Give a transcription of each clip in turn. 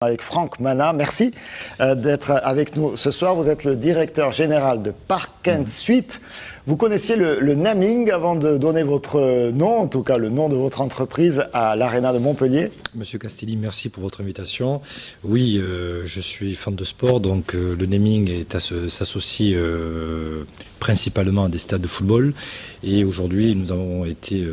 Avec Franck Mana. Merci d'être avec nous ce soir. Vous êtes le directeur général de Park & Suite. Vous connaissiez le naming avant de donner votre nom, en tout cas le nom de votre entreprise à l'Arena de Montpellier. Monsieur Castilli, merci pour votre invitation. Oui, je suis fan de sport, donc le naming s'associe principalement à des stades de football. Et aujourd'hui, nous avons été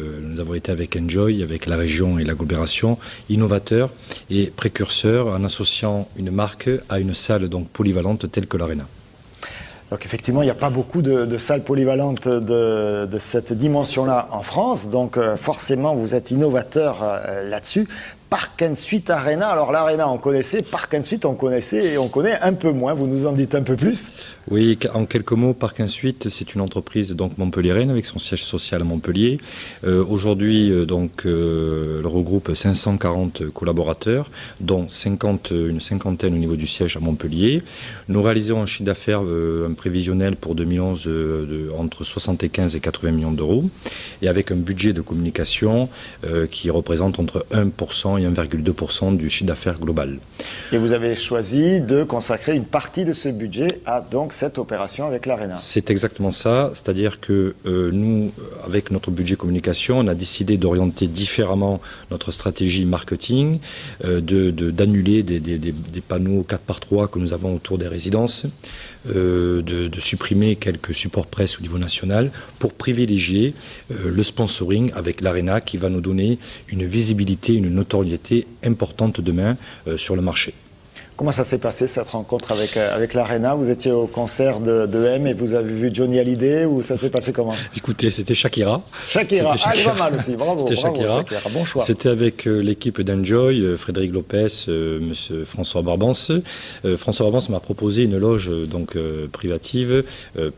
avec Enjoy, avec la région et l'agglomération, innovateurs et précurseurs en associant une marque à une salle donc polyvalente telle que l'Arena. Donc effectivement, il n'y a pas beaucoup de salles polyvalentes de cette dimension-là en France. Donc forcément, vous êtes innovateur là-dessus. Park & Suite Arena. Alors l'Arena, on connaissait. Park & Suite, on connaissait et on connaît un peu moins. Vous nous en dites un peu plus? Oui, en quelques mots, Park & Suite, c'est une entreprise donc montpelliéraine avec son siège social à Montpellier. Aujourd'hui, elle regroupe 540 collaborateurs, dont une cinquantaine au niveau du siège à Montpellier. Nous réalisons un chiffre d'affaires un prévisionnel pour 2011 entre 75 et 80 millions d'euros, et avec un budget de communication qui représente entre 1% et 1,2% du chiffre d'affaires global. Et vous avez choisi de consacrer une partie de ce budget à donc cette opération avec l'Arena. C'est exactement ça, c'est-à-dire que nous, avec notre budget communication, on a décidé d'orienter différemment notre stratégie marketing, d'annuler des panneaux 4x3 que nous avons autour des résidences, de supprimer quelques supports presse au niveau national pour privilégier le sponsoring avec l'Arena qui va nous donner une visibilité, une notoriété importante demain sur le marché. Comment ça s'est passé cette rencontre avec l'Arena? Vous étiez au concert de M et vous avez vu Johnny Hallyday, ou ça s'est passé comment? Écoutez, c'était Shakira. Shakira, c'est pas mal aussi, bravo. C'était Shakira. Bon choix. C'était avec l'équipe d'Enjoy, Frédéric Lopez, monsieur François Barbance. François Barbance m'a proposé une loge privative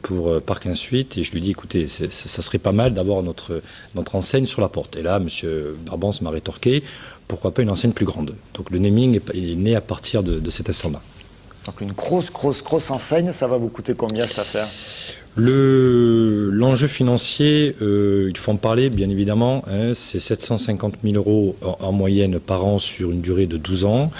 pour Park & Suite, et je lui ai dit, écoutez, ça serait pas mal d'avoir notre enseigne sur la porte. Et là, monsieur Barbance m'a rétorqué, pourquoi pas une enseigne plus grande? Donc le naming est né à partir de cet instant-là. Donc une grosse enseigne, ça va vous coûter combien cette affaire? L'enjeu financier, il faut en parler bien évidemment, c'est 750 000 euros en moyenne par an sur une durée de 12 ans.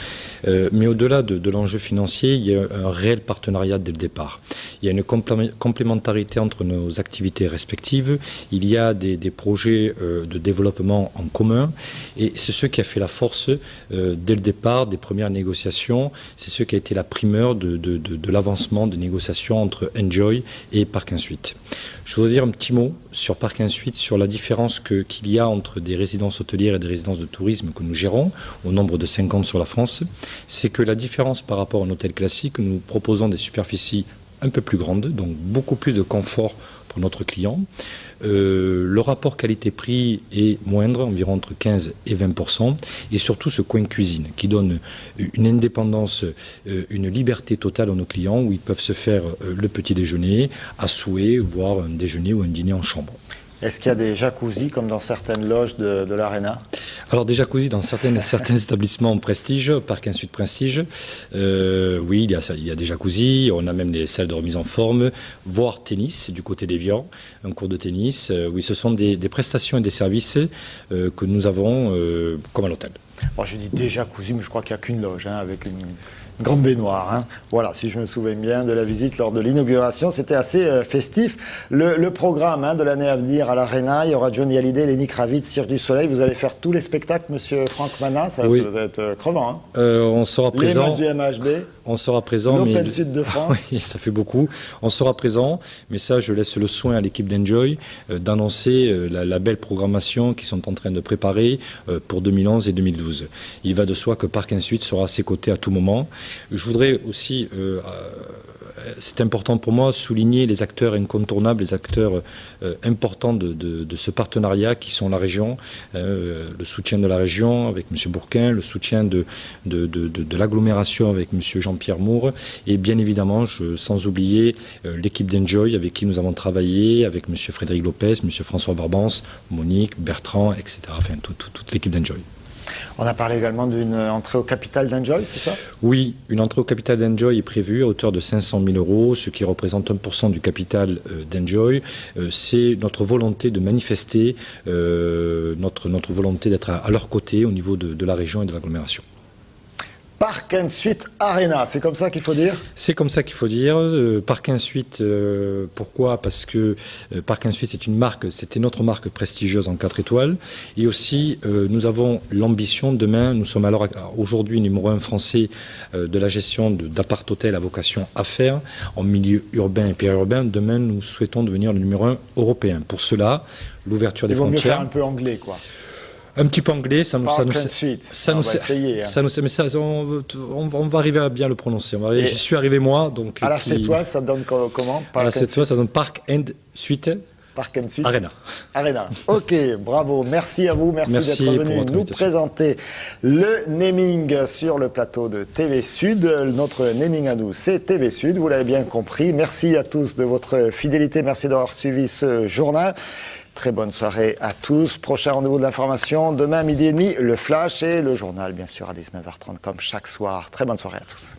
Mais au-delà de l'enjeu financier, il y a un réel partenariat dès le départ. Il y a une complémentarité entre nos activités respectives. Il y a des projets de développement en commun. Et c'est ce qui a fait la force dès le départ des premières négociations. C'est ce qui a été la primeur de l'avancement des négociations entre Enjoy et Park & Suite. Je voudrais dire un petit mot sur Park & Suite, sur la différence qu'il y a entre des résidences hôtelières et des résidences de tourisme que nous gérons, au nombre de 50 sur la France. C'est que la différence par rapport à un hôtel classique, nous proposons des superficies un peu plus grandes, donc beaucoup plus de confort pour notre client. Le rapport qualité-prix est moindre, environ entre 15 et 20%, et surtout ce coin cuisine qui donne une indépendance, une liberté totale à nos clients, où ils peuvent se faire le petit déjeuner à souhait, voire un déjeuner ou un dîner en chambre. Est-ce qu'il y a des jacuzzis comme dans certaines loges de l'Arena? Alors des jacuzzis dans certains établissements prestige, Park & Suite prestige. Oui, il y a des jacuzzis, on a même des salles de remise en forme, voire tennis du côté d'Évian, un cours de tennis. Oui, ce sont des prestations et des services que nous avons comme à l'hôtel. Bon, je dis des jacuzzis, mais je crois qu'il n'y a qu'une loge avec une grande baignoire. Voilà, si je me souviens bien de la visite lors de l'inauguration, c'était assez festif. Le programme de l'année à venir à l'Arena, il y aura Johnny Hallyday, Lenny Kravitz, Cirque du Soleil. Vous allez faire tous les spectacles, monsieur Franck Mana, oui. Ça va être crevant. On sera présent. Les matchs du MHB. On sera présent. L'Open Sud de France. Oui, ça fait beaucoup. On sera présent, mais ça, je laisse le soin à l'équipe d'Enjoy d'annoncer la belle programmation qu'ils sont en train de préparer pour 2011 et 2012. Il va de soi que Park & Suite sera à ses côtés à tout moment. Je voudrais aussi, c'est important pour moi, souligner les acteurs incontournables, les acteurs importants de ce partenariat qui sont la région, le soutien de la région avec M. Bourquin, le soutien de l'agglomération avec M. Jean-Pierre Moore, et bien évidemment, sans oublier l'équipe d'Enjoy avec qui nous avons travaillé, avec M. Frédéric Lopez, M. François Barbance, Monique, Bertrand, etc. Enfin, toute l'équipe d'Enjoy. On a parlé également d'une entrée au capital d'Enjoy, c'est ça? Oui, une entrée au capital d'Enjoy est prévue à hauteur de 500 000 euros, ce qui représente 1% du capital d'Enjoy. C'est notre volonté de manifester notre volonté d'être à leur côté au niveau de la région et de l'agglomération. Park & Suite Arena, c'est comme ça qu'il faut dire? C'est comme ça qu'il faut dire. Park & Suite, pourquoi? Parce que Park & Suite, c'était notre marque prestigieuse en 4 étoiles. Et aussi, nous avons l'ambition, demain, nous sommes alors aujourd'hui numéro 1 français de la gestion d'appart-hôtel à vocation affaires en milieu urbain et périurbain. Demain, nous souhaitons devenir le numéro 1 européen. Pour cela, l'ouverture des frontières. Il vaut mieux faire un peu anglais, quoi. Un petit peu anglais, on va arriver à bien le prononcer. J'y suis arrivé moi, donc. À la C-toi, ça donne comment? À la C-toi, ça donne Park & Suite. Park & Suite Arena. Ok, bravo. Merci à vous. Merci d'être venu nous présenter le naming sur le plateau de TV Sud. Notre naming à nous, c'est TV Sud. Vous l'avez bien compris. Merci à tous de votre fidélité. Merci d'avoir suivi ce journal. Très bonne soirée à tous. Prochain rendez-vous de l'information, demain 12h30, le Flash et le journal, bien sûr, à 19h30, comme chaque soir. Très bonne soirée à tous.